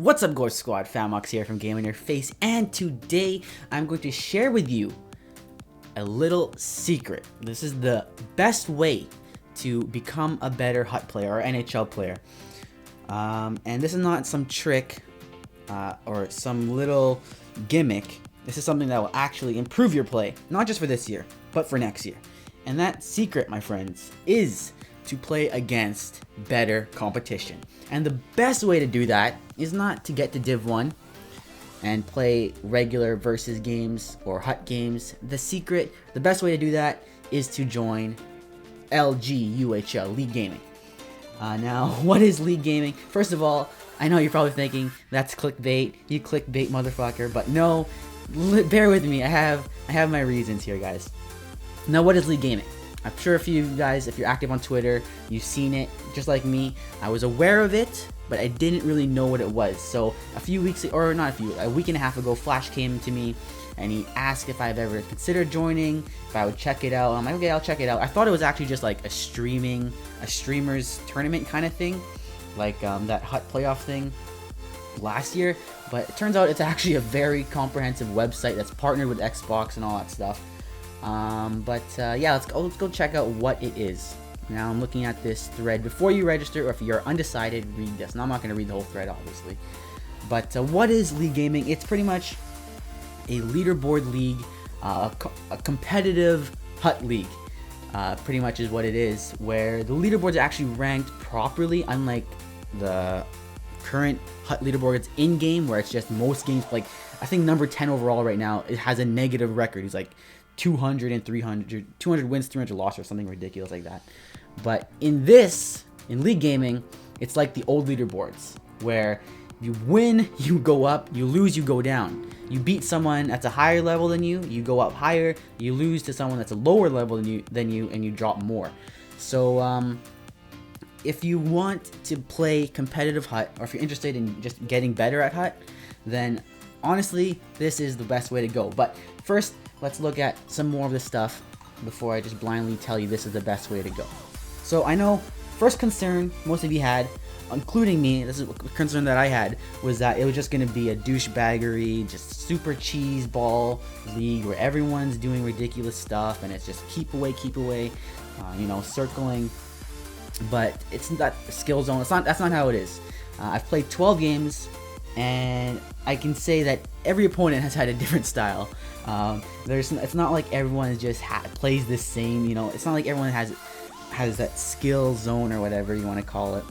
What's up, Ghost Squad? Famox here from Game Interface, and today I'm going to share with you a little secret. This is the best way to become a better HUT player or NHL player. And this is not some trick or some little gimmick. This is something that will actually improve your play, not just for this year, but for next year. And that secret, my friends, is to play against better competition. And the best way to do that is not to get to Div 1 and play regular versus games or HUT games. The best way to do that is to join LGUHL, League Gaming. Now, what is League Gaming? First of all, I know you're probably thinking, that's clickbait, you clickbait motherfucker, but no, bear with me, I have my reasons here, guys. Now, what is League Gaming? I'm sure a few of you guys, if you're active on Twitter, you've seen it. Just like me, I was aware of it, but I didn't really know what it was. So a week and a half ago, Flash came to me and he asked if I've ever considered joining, if I would check it out. I'm like, okay, I'll check it out. I thought it was actually just like a streamers tournament kind of thing, like that HUT playoff thing last year. But it turns out it's actually a very comprehensive website that's partnered with Xbox and all that stuff. Yeah, let's go check out what it is. Now I'm looking at this thread. Before you register, or if you're undecided, read this. Now I'm not going to read the whole thread, obviously. But what is League Gaming? It's pretty much a leaderboard league, a competitive HUT league. Pretty much is what it is, where the leaderboards are actually ranked properly, unlike the current HUT leaderboards in-game, where it's just most games. Like, I think number 10 overall right now, it has a negative record. He's like 200 and 300, 200 wins, 300 losses, or something ridiculous like that. But in League Gaming, it's like the old leaderboards, where you win, you go up, you lose, you go down. You beat someone that's a higher level than you, you go up higher. You lose to someone that's a lower level than you, and you drop more. So if you want to play competitive HUT, or if you're interested in just getting better at HUT, then honestly, this is the best way to go. But first, let's look at some more of this stuff before I just blindly tell you this is the best way to go. So I know first concern most of you had, including me, this is a concern that I had, was that it was just going to be a douchebaggery, just super cheese ball league where everyone's doing ridiculous stuff and it's just keep away, circling. But it's not skill zone. That's not how it is. I've played 12 games, and I can say that every opponent has had a different style. It's not like everyone just plays the same. It's not like everyone has that skill zone or whatever you want to call it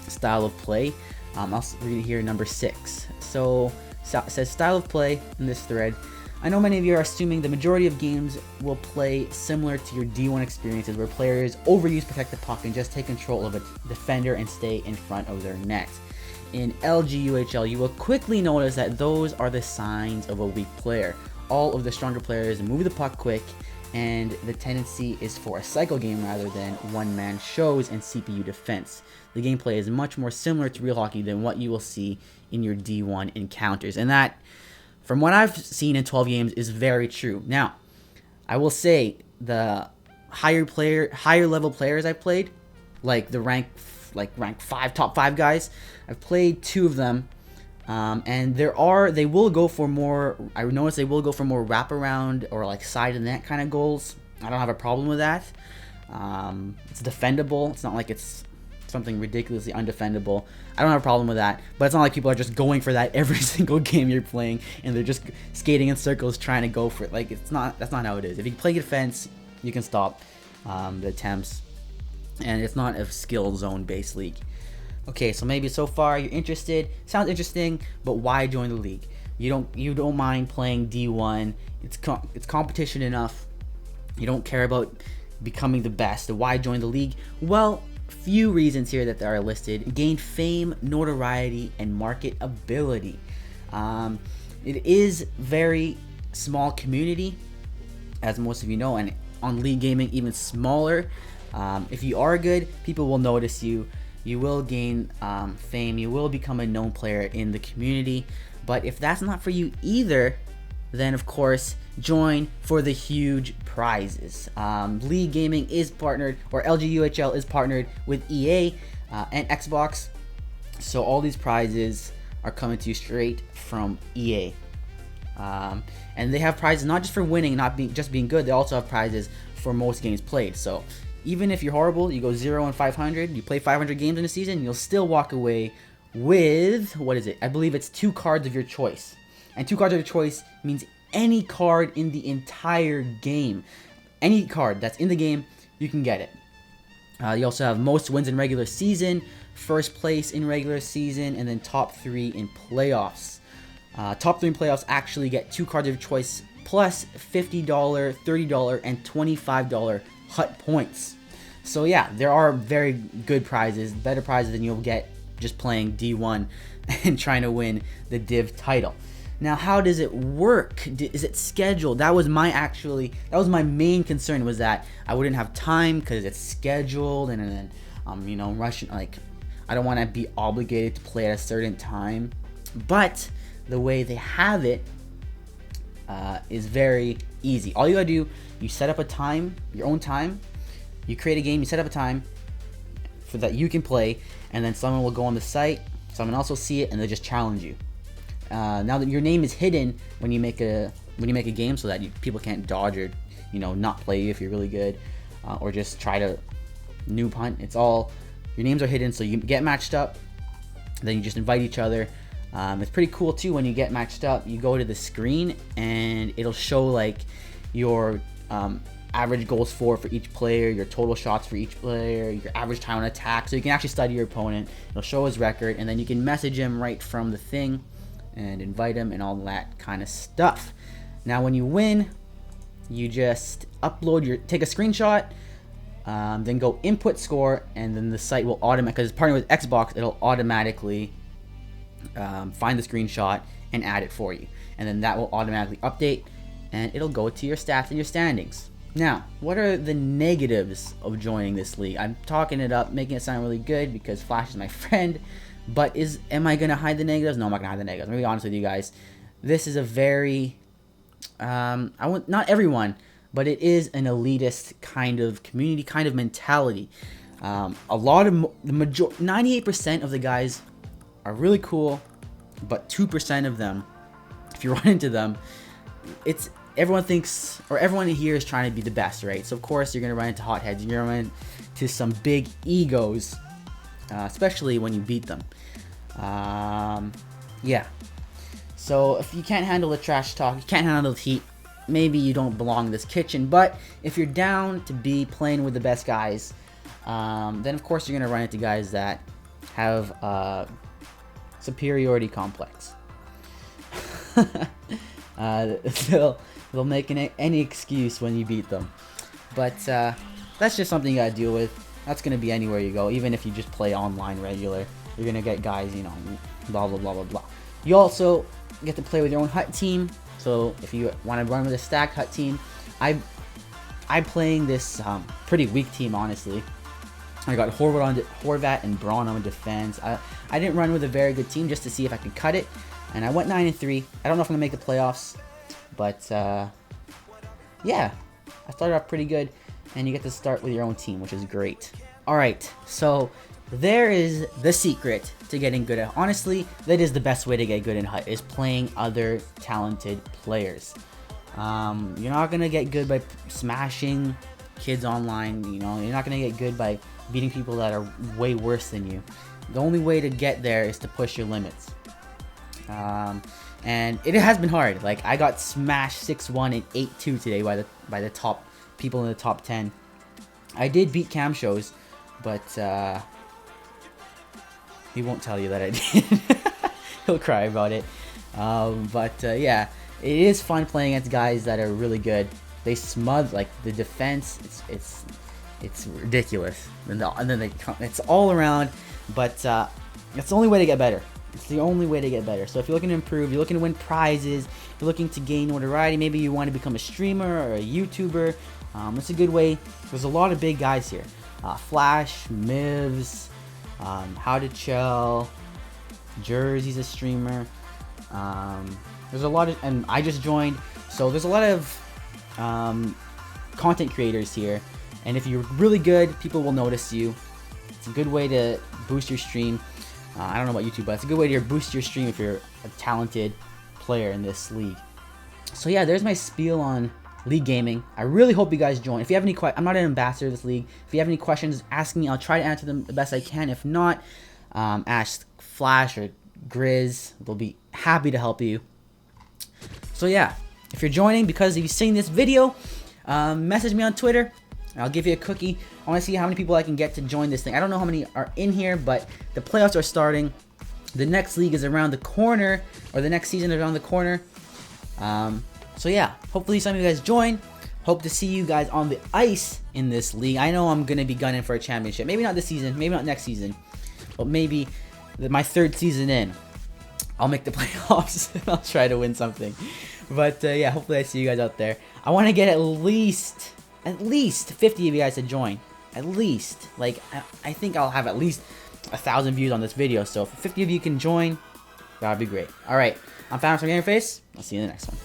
style of play. I'll read here number 6. So it says style of play in this thread. I know many of you are assuming the majority of games will play similar to your D1 experiences, where players overuse protect the puck and just take control of a defender and stay in front of their net. In LGUHL, you will quickly notice that those are the signs of a weak player. All of the stronger players move the puck quick, and the tendency is for a cycle game rather than one-man shows and CPU defense. The gameplay is much more similar to real hockey than what you will see in your D1 encounters. And that, from what I've seen in 12 games, is very true. Now, I will say the higher level players I played, like the rank 5, top 5 guys, I've played 2 of them, and they will go for more. I noticed they will go for more wraparound or like side of the net kind of goals. I don't have a problem with that. It's defendable. It's not like it's something ridiculously undefendable. I don't have a problem with that, but it's not like people are just going for that every single game you're playing and they're just skating in circles trying to go for it. Like, that's not how it is. If you play defense, you can stop the attempts, and it's not a skill zone based league. Okay, so maybe so far you're interested. Sounds interesting, but why join the league? You don't mind playing D1. It's competition enough. You don't care about becoming the best. So why join the league? Well, few reasons here that are listed. Gain fame, notoriety, and marketability. It is very small community, as most of you know, and on League Gaming even smaller. If you are good, people will notice you. You will gain fame. You will become a known player in the community. But if that's not for you either, then of course join for the huge prizes. League Gaming is partnered, or LGUHL is partnered with EA and Xbox. So all these prizes are coming to you straight from EA. And they have prizes not just for winning, not being good. They also have prizes for most games played. So even if you're horrible, you go 0 and 500, you play 500 games in a season, you'll still walk away with, what is it? I believe it's 2 cards of your choice. And 2 cards of your choice means any card in the entire game. Any card that's in the game, you can get it. You also have most wins in regular season, first place in regular season, and then top 3 in playoffs. Top 3 in playoffs actually get 2 cards of your choice plus $50, $30, and $25 HUT points. So yeah, there are very good prizes, better prizes than you'll get just playing D1 and trying to win the Div title. Now, how does it work? Is it scheduled? That was my main concern, was that I wouldn't have time because it's scheduled, and then you know, rushing, like, I don't want to be obligated to play at a certain time. But the way they have it is very easy. All you gotta do, you set up a time, your own time. You create a game, you set up a time for that you can play, and then someone will go on the site, someone else will see it, and they'll just challenge you. Now that your name is hidden when you make a game, so that people can't dodge or, you know, not play you if you're really good, or just try to noob hunt. It's all, your names are hidden, so you get matched up, then you just invite each other. It's pretty cool too when you get matched up. You go to the screen and it'll show like your average goals for each player, your total shots for each player, your average time on attack, so you can actually study your opponent. It'll show his record, and then you can message him right from the thing and invite him and all that kind of stuff. Now when you win, you just take a screenshot, then go input score, and then the site will automatically, because it's partnered with Xbox, it'll automatically find the screenshot and add it for you, and then that will automatically update, and it'll go to your stats and your standings. Now, what are the negatives of joining this league? I'm talking it up, making it sound really good because Flash is my friend, but am I gonna hide the negatives? No, I'm not gonna hide the negatives. I'm gonna be honest with you guys. This is a very, not everyone, but it is an elitist kind of community, kind of mentality. A lot of 98% of the guys are really cool, but 2% of them, if you run into them, everyone thinks, or everyone here is trying to be the best, right? So of course you're gonna run into hotheads, you're gonna run into some big egos, especially when you beat them. Yeah. So if you can't handle the trash talk, you can't handle the heat, maybe you don't belong in this kitchen. But if you're down to be playing with the best guys, then of course you're gonna run into guys that have superiority complex. They'll make any excuse when you beat them, but that's just something you gotta deal with. That's gonna be anywhere you go, even if you just play online regular. You're gonna get guys, you know, blah blah blah blah blah. You also get to play with your own HUT team. So if you want to run with a stacked HUT team, I'm playing this pretty weak team, honestly. I got Horvat and Braun on defense. I didn't run with a very good team just to see if I could cut it, and I went 9-3. I don't know if I'm gonna make the playoffs, but yeah, I started off pretty good, and you get to start with your own team, which is great. All right, so there is the secret to getting good at. Honestly, that is the best way to get good in HUT, is playing other talented players. You're not gonna get good by smashing kids online. You know, you're not gonna get good by beating people that are way worse than you. The only way to get there is to push your limits. And it has been hard. Like, I got smashed 6-1 and 8-2 today by the top people in the top 10. I did beat Cam Shows, but he won't tell you that I did. He'll cry about it. Yeah, it is fun playing against guys that are really good. They smother, like, the defense. It's ridiculous, and then it's all around. But it's the only way to get better. It's the only way to get better. So if you're looking to improve, you're looking to win prizes, you're looking to gain notoriety, maybe you want to become a streamer or a YouTuber, it's a good way. There's a lot of big guys here. Flash, Mivs, How to Chill, Jersey's a streamer. There's a lot of, and I just joined, so there's a lot of content creators here. And if you're really good, people will notice you. It's a good way to boost your stream. I don't know about YouTube, but it's a good way to boost your stream if you're a talented player in this league. So yeah, there's my spiel on League Gaming. I really hope you guys join. If you have any questions, I'm not an ambassador of this league. If you have any questions, ask me. I'll try to answer them the best I can. If not, ask Flash or Grizz. They'll be happy to help you. So yeah, if you're joining because you've seen this video, message me on Twitter. I'll give you a cookie. I want to see how many people I can get to join this thing. I don't know how many are in here, but the playoffs are starting. The next league is around the corner, or the next season is around the corner. So yeah, hopefully some of you guys join. Hope to see you guys on the ice in this league. I know I'm going to be gunning for a championship. Maybe not this season, maybe not next season, but maybe my 3rd season in, I'll make the playoffs and I'll try to win something. But yeah, hopefully I see you guys out there. I want to get at least 50 of you guys to join. At least. Like, I think I'll have at least 1,000 views on this video. So if 50 of you can join, that would be great. Alright, I'm Phantom from Gamer Face. I'll see you in the next one.